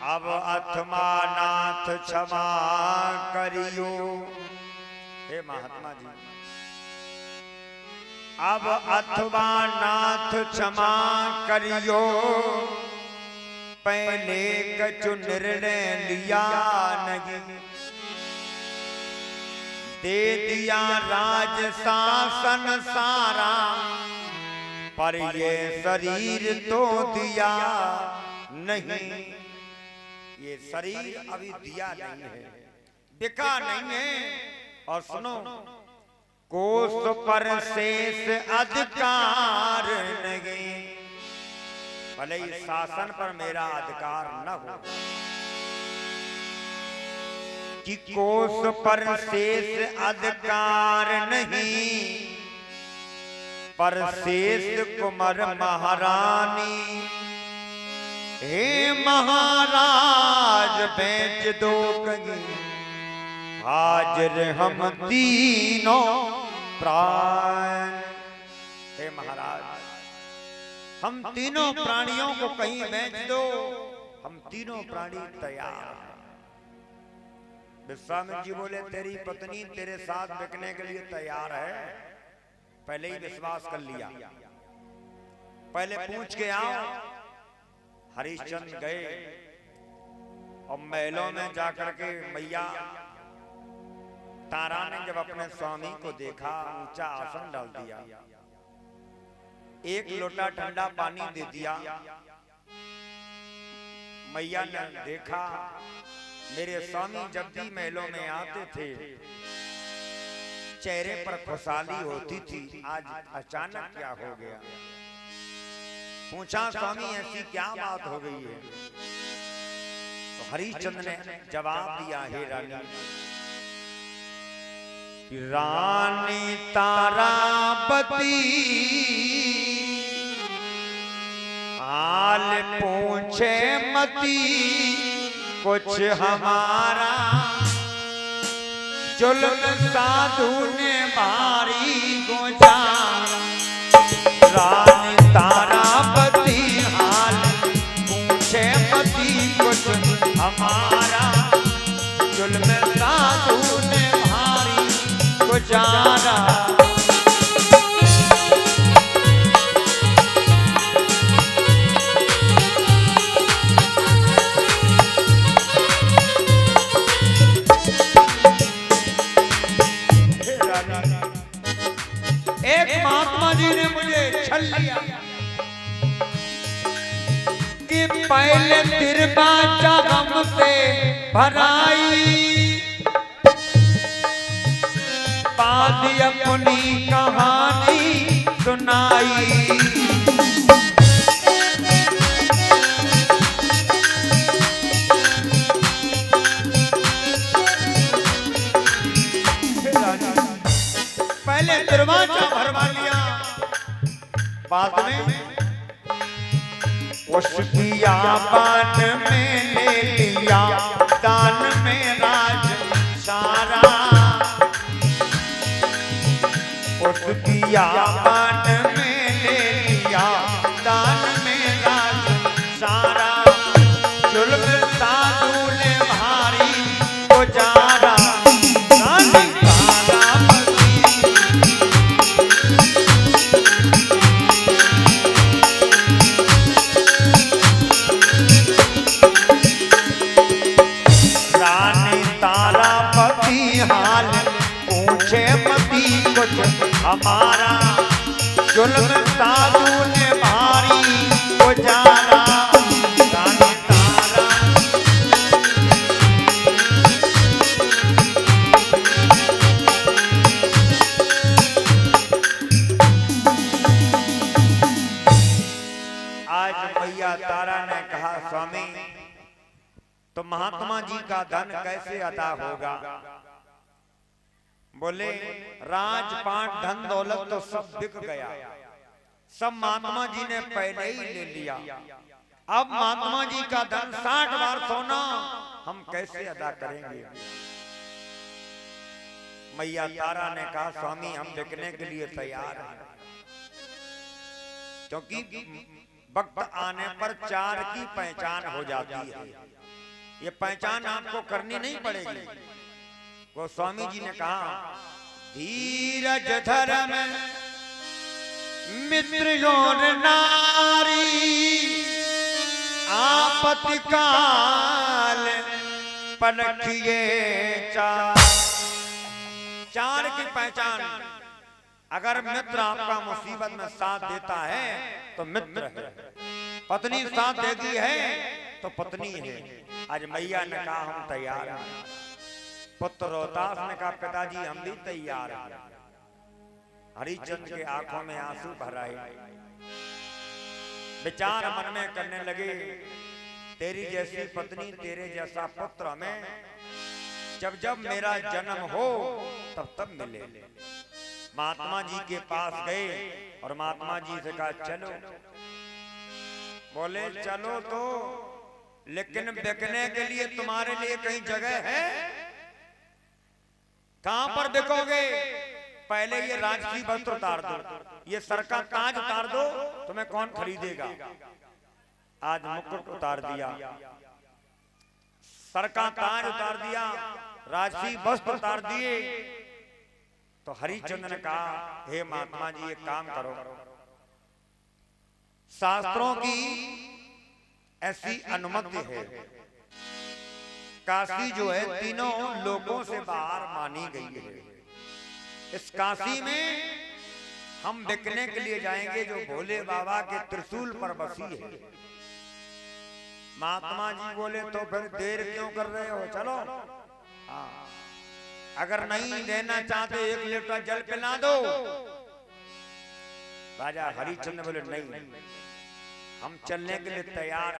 अब अथमा नाथ क्षमा करियो। हे महात्मा जी, अब अथवा नाथ क्षमा करियो, पहले कछु निर्णय लिया नहीं, दे दिया राज शासन सारा, पर ये शरीर तो दिया नहीं। ये शरीर अभी दिया नहीं है, बिका नहीं है। और सुनो, कोष पर शेष अधिकार नहीं, भले इस शासन पर मेरा अधिकार न हो, कि कोष पर शेष अधिकार नहीं, पर शेष कुमार महारानी। हे महाराज बेच दो कहीं, हाजिर हम तीनों प्राण। हे महाराज, हम तीनों प्राणियों को कहीं बेच दो, हम तीनों प्राणी तैयार हैं। विश्वामित्र जी बोले, तेरी पत्नी तेरे साथ बिकने के लिए तैयार है, पहले ही विश्वास कर लिया, पहले पूछ के आओ। हरिश्चंद्र गए और महलों में जाकर के मैया तारा ने जब अपने स्वामी को देखा, ऊंचा आसन डाल दिया, एक लोटा ठंडा पानी दे दिया। मैया ने देखा, मेरे स्वामी जब भी महलों में आते थे चेहरे पर खुशहाली होती थी, आज अचानक क्या हो गया। पूछा, स्वामी ऐसी क्या बात हो गई है। तो हरिश्चंद्र ने जवाब दिया, हे रानी, रानी तारापति हाल पूछे मती, कुछ हमारा जुल्म साधु ने भारी गुजारा। रानी तारापति हाल पूछे मती, कुछ हमारा जुल्म साधु ने भारी गुजारा। एक महात्मा जी ने मुझे छल लिया कि पहले तिरबाचा गम से भराई, बाद अपनी कहानी सुनाई। पहले दरवाजा भरवा लिया, बाद में उसकी आबाद में ले लिया, दान में राज सारा। उसकी आबाद में ले लिया, दान में राज सारा। जुल्म साधु ने भारी गुजारा। हाल पूछे मती, कुछ हमारा जुल्म साधु ने भारी गुजारा। रानी तारा आज मैया तारा ने कहा, स्वामी तो महात्मा जी का धन कैसे अदा होगा। बोले, राजपाट धन दौलत तो सब बिक गया, सब महात्मा जी ने पहले ही ले लिया। अब महात्मा जी का धन 60 बार सोना हम कैसे अदा करेंगे। मैया तारा ने कहा, स्वामी हम बिकने के लिए तैयार हैं, क्योंकि वक्त आने पर चार की पहचान हो जाती है। ये पहचान आपको करनी नहीं पड़ेगी। गोस्वामी जी ने कहा, धीरज धर्म मित्र और नारी, आपत्ति काल परखिए चार की पहचान। अगर मित्र आपका मुसीबत में साथ देता है तो मित्र है, पत्नी साथ देती है तो पत्नी है। आज मैया ने कहा हम तैयार हैं, पुत्र रोहतास ने कहा पिताजी हम भी तैयार हैं। हरिश्चंद्र के आंखों में आंसू भर आए, विचार मन में करने लगे, तेरी जैसी पत्नी तेरे जैसा पुत्र हमें जब जब मेरा जन्म हो तब तब मिले। महात्मा जी के पास गए और महात्मा जी से कहा चलो। बोले चलो तो, लेकिन बिकने के लिए तुम्हारे लिए कहीं जगह है? कहां पर बिकोगे? पहले ये राजसी वस्त्र उतार दो, ये सर का ताज उतार दो, तुम्हें कौन खरीदेगा? आज मुकुट उतार दिया, सर का ताज उतार दिया, राजसी वस्त्र उतार दिए। तो हरिश्चंद्र ने कहा, हे महात्मा जी एक काम करो, शास्त्रों की ऐसी अनुमति है, काशी जो है तीनों लोगों से बाहर मानी गई है। इस काशी में हम बिकने के लिए जाएंगे जो भोले बाबा के त्रिशूल पर बसी है। महात्मा जी बोले तो फिर देर क्यों कर रहे हो, चलो। अगर नहीं लेना चाहते 1 लीटर जल पिला दो। राजा हरिश्चंद्र बोले नहीं, हम चलने के लिए तैयार